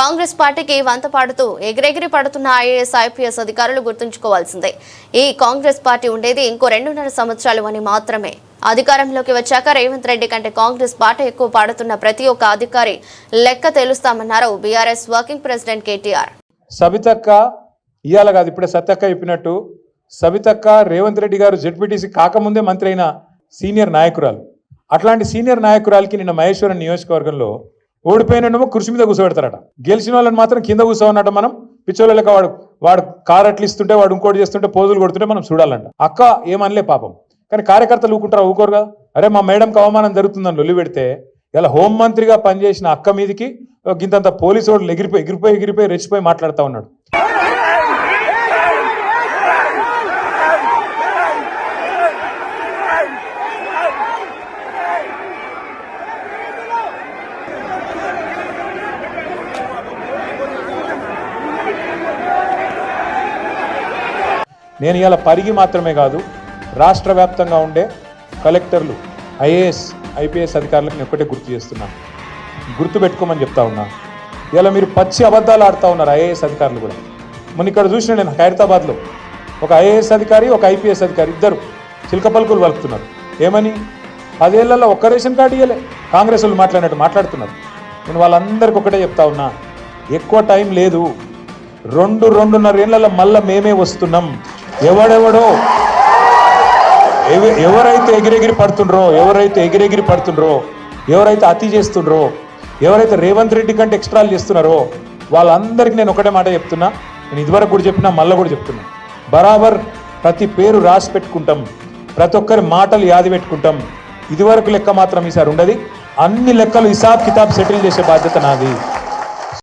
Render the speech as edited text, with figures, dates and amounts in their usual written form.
కాంగ్రెస్ పార్టీకి వంత పాడుతూ ఎగిరెగిరి పడుతున్న ఐఏఎస్ ఐపీఎస్ అధికారులు గుర్తుంచుకోవాల్సిందే. ఈ కాంగ్రెస్ పార్టీ ఉండేది ఇంకో 2.5 సంవత్సరాలు అని మాత్రమే. అధికారంలోకి వచ్చాక రేవంత్ రెడ్డి కంటే కాంగ్రెస్ పార్టీ ఎక్కువ పాడుతున్న ప్రతి ఒక్క అధికారి లెక్క తెలుస్తామన్నారు బీఆర్ఎస్ వర్కింగ్ ప్రెసిడెంట్ కేటీఆర్. సబితక్క ఇయాల కాదు, ఇప్పుడే సత్యక్క చెప్పినట్టు సబితక్క రేవంత్ రెడ్డి గారు జెడ్పీటీసీ కాకముందే మంత్రి అయిన సీనియర్ నాయకురాలు. అట్లాంటి సీనియర్ నాయకురాలకి నిన్న మహేశ్వరం నియోజకవర్గంలో ఓడిపోయినమో కుర్చీ మీద కూర్చోబెడతారట, గెలిచిన వాళ్ళని మాత్రం కింద కూర్చోన్నట్ట. మనం పిచ్చోళ్ళక వాడు కారు అట్లు ఇస్తుంటే, వాడు ఇంకోటి చేస్తుంటే, పోజులు కొడుతుంటే మనం చూడాలంట. అక్క ఏమనలే పాపం, కానీ కార్యకర్తలు ఊకుంటారా? ఊకోరుగా. అరే మా మేడంకి అవమానం జరుగుతుందని లొల్లి పెడితే ఇలా హోంమంత్రిగా పనిచేసిన అక్క మీదికి గింతంత పోలీసు వాళ్ళు ఎగిరిపోయి రెచ్చిపోయి మాట్లాడుతూ ఉన్నాడు. నేను ఇలా పరిగి మాత్రమే కాదు, రాష్ట్ర వ్యాప్తంగా ఉండే కలెక్టర్లు, ఐఏఎస్ ఐపీఎస్ అధికారులకు నేను ఒక్కటే గుర్తు చేస్తున్నాను, గుర్తుపెట్టుకోమని చెప్తా ఉన్నా. ఇలా మీరు పచ్చి అబద్ధాలు ఆడుతూ ఉన్నారు ఐఏఎస్ అధికారులు కూడా. మొన్న ఇక్కడ చూసిన నేను ఖైరతాబాద్లో ఒక ఐఏఎస్ అధికారి, ఒక ఐపీఎస్ అధికారి ఇద్దరు చిలక పలుకులు పలుకుతున్నారు. ఏమని? 10 ఏళ్లలో ఒక్క రేషన్ కార్డు ఇవ్వలే. కాంగ్రెస్ వాళ్ళు మాట్లాడినట్టు మాట్లాడుతున్నారు. నేను వాళ్ళందరికీ ఒకటే చెప్తా ఉన్నా, ఎక్కువ టైం లేదు. 2-2.5 ఏళ్లలో మళ్ళీ మేమే వస్తున్నాం. ఎవరెవరో ఎవరైతే ఎగిరెగిరి పడుతుండ్రో, ఎవరైతే అతి చేస్తుండ్రో, ఎవరైతే రేవంత్ రెడ్డి కంటే ఎక్స్ట్రాలు చేస్తున్నారో వాళ్ళందరికీ నేను ఒకటే మాట చెప్తున్నా. నేను ఇదివరకు కూడా చెప్పినా, మళ్ళీ కూడా చెప్తున్నా, బరాబర్ ప్రతి పేరు రాసి పెట్టుకుంటాం, ప్రతి ఒక్కరి మాటలు యాది పెట్టుకుంటాం. ఇదివరకు లెక్క మాత్రం ఈసారి ఉండదు. అన్ని లెక్కలు హిసాబ్ కితాబ్ సెటిల్ చేసే బాధ్యత నాది.